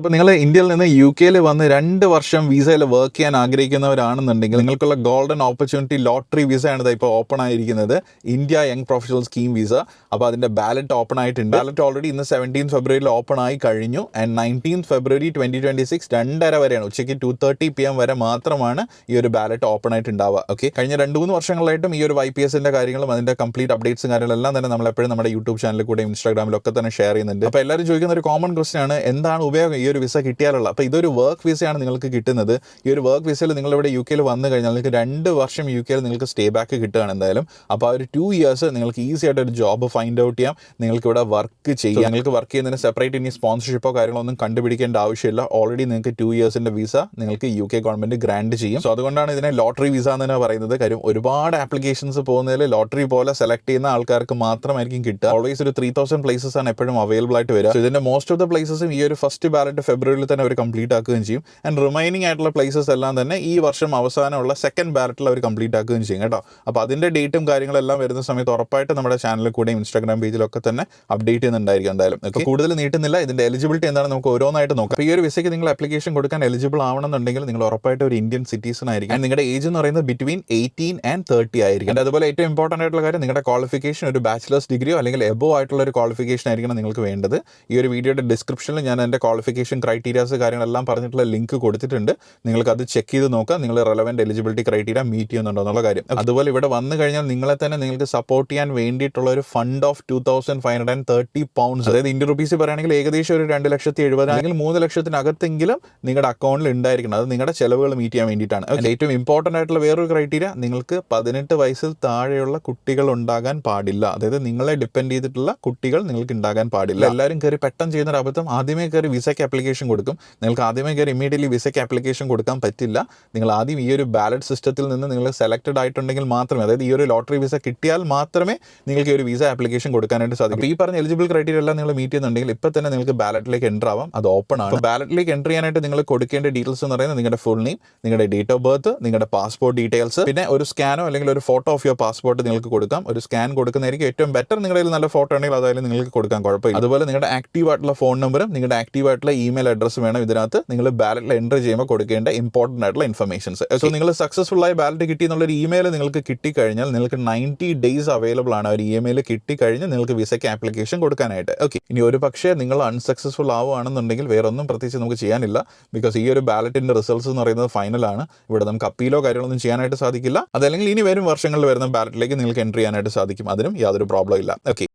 അപ്പോൾ നിങ്ങൾ ഇന്ത്യയിൽ നിന്ന് യു കെയിൽ വന്ന് 2 വർഷം വിസയിൽ വർക്ക് ചെയ്യാൻ ആഗ്രഹിക്കുന്നവരാണെന്നുണ്ടെങ്കിൽ നിങ്ങൾക്കുള്ള ഗോൾഡൻ ഓപ്പർച്യൂണിറ്റി ലോട്ടറി വിസയാണ് ഇപ്പോൾ ഓപ്പൺ ആയിരിക്കുന്നത്. India young professional scheme visa. അപ്പോൾ അതിൻ്റെ ബാലറ്റ് ഓപ്പൺ ആയിട്ടുണ്ട്. ബാലറ്റ് ഓൾറെഡി ഇന്ന് 17 ഫെബ്രുവരിയിൽ ഓപ്പൺ ആയി കഴിഞ്ഞു. ആൻഡ് 19 ഫെബ്രുവരി 2026 2:30 വരെയാണ്, ഉച്ചയ്ക്ക് 2:30 PM വരെ മാത്രമാണ് ഈ ഒരു ബാലറ്റ് ഓപ്പൺ ആയിട്ട് ഉണ്ടാവുക. ഓക്കെ, കഴിഞ്ഞ 2-3 വർഷങ്ങളായിട്ടും ഈ ഒരു YPSന്റെ കാര്യങ്ങളും അതിൻ്റെ കംപ്ലീറ്റ് അപ്ഡേറ്റ്സും കാര്യങ്ങളെല്ലാം തന്നെ നമ്മളെപ്പോഴും നമ്മുടെ യൂട്യൂബ് ചാനലിൽ കൂടെ ഇൻസ്റ്റാഗ്രാമിലൊക്കെ തന്നെ ഷെയർ ചെയ്യുന്നുണ്ട്. അപ്പോൾ എല്ലാവരും ചോദിക്കുന്ന ഒരു കോമൺ ക്വസ്റ്റ്യൻ ആണ്, എന്താണ് ഉപയോഗം ഈ ഒരു വിസ കിട്ടിയാലുള്ള? അപ്പോൾ ഇതൊരു വർക്ക് വിസയാണ് നിങ്ങൾക്ക് കിട്ടുന്നത്. ഈ ഒരു വർക്ക് വിസയിൽ നിങ്ങളിവിടെ യു കെയിൽ വന്നു കഴിഞ്ഞാൽ നിങ്ങൾക്ക് 2 വർഷം യു കെയിൽ നിങ്ങൾക്ക് സ്റ്റേ ബാക്ക് കിട്ടുകയാണ് എന്തായാലും. അപ്പോൾ ആ ഒരു 2 ഇയേഴ്സ് നിങ്ങൾക്ക് ഈസി ആയിട്ട് ഒരു ജോബ് ഫൈൻഡ് ഔട്ട് ചെയ്യാം, നിങ്ങൾക്ക് ഇവിടെ വർക്ക് ചെയ്യാം. നിങ്ങൾക്ക് വർക്ക് ചെയ്യുന്നതിന് സെപ്പറേറ്റ് ഇനി സ്പോൺസർഷിപ്പോ കാര്യങ്ങളൊന്നും കണ്ടുപിടിക്കേണ്ട ആവശ്യമില്ല. ഓൾറെഡി നിങ്ങൾക്ക് 2 ഇയേഴ്സിൻ്റെ വിസ നിങ്ങൾക്ക് യു കെ ഗവൺമെൻറ് ഗ്രാൻഡ് ചെയ്യും. സോ അതുകൊണ്ടാണ് ഇതിനെ ലോട്ടറി വിസ എന്ന് തന്നെ പറയുന്നത്. കാര്യം ഒരുപാട് ആപ്ലിക്കേഷൻസ് പോകുന്നതിൽ ലോട്ടറി പോലെ സെലക്ട് ചെയ്യുന്ന ആൾക്കാർക്ക് മാത്രമായിരിക്കും കിട്ടുക. ഓൾവേസ് ഒരു 3000 പ്ലേസസ് ആണ് എപ്പോഴും അവൈലബിൾ ആയിട്ട് വരിക. ഇതിന്റെ മോസ്റ്റ് ഓഫ് ദ പ്ലേസസും ഈ ഒരു ഫസ്റ്റ് ബാലറ്റ് ഫെബ്രുവരിയിൽ തന്നെ അവർ കംപ്ലീറ്റ് ആക്കുകയും ചെയ്യും. ആൻഡ് റിമൈനിങ് ആയിട്ടുള്ള പ്ലേസസ് എല്ലാം തന്നെ ഈ വർഷം അവസാനമുള്ള സെക്കൻഡ് ബാലറ്റിൽ അവർ കംപ്ലീറ്റ് ആക്കുകയും ചെയ്യും കേട്ടോ. അപ്പോൾ അതിന്റെ ഡേറ്റും കാര്യങ്ങളെല്ലാം വരുന്ന സമയത്ത് ഉറപ്പായിട്ട് നമ്മുടെ ചാനലിൽ കൂടെയും ഇൻസ്റ്റാഗ്രാം പേജിലൊക്കെ തന്നെ അപ്ഡേറ്റ് ചെയ്യുന്നുണ്ടായിരിക്കും എന്തായാലും. അപ്പോൾ കൂടുതൽ നീട്ടുന്നില്ല, ഇതിന്റെ എലിജിബിലിറ്റി എന്താണെന്ന് നമുക്ക് ഓരോന്നായിട്ട് നോക്കാം. അപ്പോൾ ഈ ഒരു വിസയ്ക്ക് നിങ്ങൾ ആപ്ലിക്കേഷൻ കൊടുക്കാൻ എലിജിബിൾ ആവണമെന്നുണ്ടെങ്കിൽ നിങ്ങൾ ഉറപ്പായിട്ട് ഒരു ഇന്ത്യൻ സിറ്റിസൺ ആയിരിക്കും. നിങ്ങളുടെ ഏജ് എന്ന് പറയുന്നത് ബിറ്റ്വീൻ 18 and 30 ആയിരിക്കും. അതുപോലെ ഏറ്റവും ഇമ്പോർട്ടൻ്റ് ആയിട്ടുള്ള കാര്യം, നിങ്ങളുടെ ക്വാളിഫിക്കേഷൻ ഒരു ബാച്ചിലേഴ്സ് ഡിഗ്രിയോ അല്ലെങ്കിൽ എബോ ആയിട്ടുള്ള ഒരു ക്വാളിഫിക്കേഷൻ ആയിരിക്കണം നിങ്ങൾക്ക് വേണ്ടത്. ഈ ഒരു വീഡിയോയുടെ ഡിസ്ക്രിപ്ഷനിൽ ഞാൻ എൻ്റെ ക്വാളിഫിക്കേഷൻ ക്രൈറ്റീരിയാസ് കാര്യങ്ങളെല്ലാം പറഞ്ഞിട്ടുള്ള ലിങ്ക് കൊടുത്തിട്ടുണ്ട്. നിങ്ങൾക്ക് അത് ചെക്ക് ചെയ്ത് നോക്കാം, നിങ്ങൾ റെലവൻറ്റ് എലിജിബിലിറ്റി ക്രൈറ്റീരിയ മീറ്റ് ചെയ്യുന്നുണ്ടോ എന്നുള്ള കാര്യം. അതുപോലെ ഇവിടെ വന്നു കഴിഞ്ഞാൽ നിങ്ങളെ തന്നെ നിങ്ങൾക്ക് സപ്പോർട്ട് ചെയ്യാൻ വേണ്ടിയിട്ടുള്ള ഒരു ഫണ്ട് ഓഫ് £2,530, അതായത് ഇന്ത്യൻ റുപ്പീസ് പറയുകയാണെങ്കിൽ ഏകദേശം ഒരു 2,70,000 അല്ലെങ്കിൽ 3,00,000-നകത്തെങ്കിലും നിങ്ങളുടെ അക്കൗണ്ടിൽ ഉണ്ടായിരിക്കണം. അത് നിങ്ങളുടെ ചെലവുകൾ മീറ്റ് ചെയ്യാൻ വേണ്ടിയിട്ടാണ്. ഏറ്റവും ഇമ്പോർട്ടൻ്റ് ആയിട്ടുള്ള വേറൊരു ക്രൈറ്റീരിയ, നിങ്ങൾക്ക് 18 വയസ്സിൽ താഴെയുള്ള കുട്ടികൾ ഉണ്ടാകാൻ പാടില്ല. അതായത് നിങ്ങളെ ഡിപ്പെൻഡ് ചെയ്തിട്ടുള്ള കുട്ടികൾ നിങ്ങൾക്ക് ഉണ്ടാകാൻ പാടില്ല. എല്ലാവരും കയറി പെട്ടെന്ന് ചെയ്യുന്ന ഒരു അബദ്ധം, ആദ്യമേ കയറി വിസയ്ക്ക് ആപ്ലിക്കേഷൻ കൊടുക്കും. നിങ്ങൾക്ക് ആദ്യമേ കയറി ഇമ്മീഡിയറ്റ്ലി വിസയ്ക്ക് ആപ്ലിക്കേഷൻ കൊടുക്കാൻ പറ്റില്ല. നിങ്ങൾ ആദ്യം ഈ ഒരു ബാലറ്റ് സിസ്റ്റത്തിൽ നിന്ന് നിങ്ങൾ സെലക്ടഡ് ആയിട്ടുണ്ടെങ്കിൽ മാത്രമേ, അതായത് ഈ ഒരു ലോട്ടറി വിസ കിട്ടിയാൽ മാത്രമേ നിങ്ങൾക്ക് ഈ ഒരു വിസ ആപ്ലിക്കേഷൻ കൊടുക്കാനായിട്ട് സാധിക്കും. ഈ പറഞ്ഞ എലിജിബിൾ ക്രൈറ്റീരിയ എല്ലാം നിങ്ങൾ മീറ്റ് ചെയ്യുന്നുണ്ടെങ്കിൽ ഇപ്പോൾ തന്നെ നിങ്ങൾക്ക് ബാലറ്റിലേക്ക് എൻ്റർ ആവാം. അത് ഓപ്പൺ ആണ്. ബാലറ്റിലേക്ക് എൻ്റർ ചെയ്യാനായിട്ട് നിങ്ങൾ കൊടുക്കേണ്ട ഡീറ്റെയിൽസ് എന്ന് പറയുന്നത് നിങ്ങളുടെ ഫുൾ നെയിം, നിങ്ങളുടെ ഡേറ്റ് ഓഫ് ബർത്ത്, നിങ്ങളുടെ പാസ്പോർട്ട് ഡീറ്റെയിൽസ്, പിന്നെ ഒരു സ്കാനോ അല്ലെങ്കിൽ ഒരു ഫോട്ടോ ഓഫ് യുവർ പാസ്പോർട്ട് നിങ്ങൾക്ക് കൊടുക്കാം. ഒരു സ്കാൻ കൊടുക്കുന്നതായിരിക്കും ഏറ്റവും ബെറ്റർ. നിങ്ങളുടെ നല്ല ഫോട്ടോ ഉണ്ടെങ്കിൽ അതായാലും നിങ്ങൾക്ക് കൊടുക്കാൻ കുഴപ്പമില്ല. അതുപോലെ നിങ്ങളുടെ ആക്റ്റീവ് ആയിട്ടുള്ള ഫോൺ നമ്പറും നിങ്ങളുടെ ആക്റ്റീവ് ആയിട്ടുള്ള ഇമെയിൽ അഡ്രസ്സും വേണം ഇതിനകത്ത് നിങ്ങൾ ബാലറ്റിൽ എൻ്റർ ചെയ്യുമ്പോൾ കൊടുക്കേണ്ട ഇമ്പോർട്ടൻ്റ് ആയിട്ടുള്ള ഇൻഫർമേഷൻസ്. സോ നിങ്ങൾ സക്സസ്ഫുൾ ആയി ബാലറ്റ് കിട്ടി എന്നുള്ളൊരു ഇമെയിൽ നിങ്ങൾക്ക് കിട്ടിക്കഴിഞ്ഞാൽ നിങ്ങൾക്ക് 90 days അവൈലബിൾ ആണ്. ഒരു ഇമെയിൽ കിട്ടിക്കഴിഞ്ഞ് നിങ്ങൾക്ക് വിസയ്ക്ക് ആപ്ലിക്കേഷൻ കൊടുക്കാനായിട്ട്. ഓക്കെ, ഇനി ഒരു പക്ഷേ നിങ്ങൾ അൺസക്സസ്ഫുൾ ആവുകയാണെന്നുണ്ടെങ്കിൽ വേറെ ഒന്നും പ്രത്യേകിച്ച് നമുക്ക് ചെയ്യാനില്ല. ബിക്കോസ് ഈ ഒരു ബാലറ്റിന്റെ റിസൾട്ട്സ് എന്ന് പറയുന്നത് ഫൈനലാണ്. ഇവിടെ നമുക്ക് അപ്പീലോ കാര്യങ്ങളൊന്നും ചെയ്യാനായിട്ട് സാധിക്കില്ല. അതല്ലെങ്കിൽ ഇനി വരും വർഷങ്ങളിൽ വരുന്ന ബാലറ്റിലേക്ക് നിങ്ങൾക്ക് എൻ്റർ ചെയ്യാനായിട്ട് സാധിക്കും. അതിനും യാതൊരു പ്രോബ്ലം ഇല്ല. ഓക്കെ.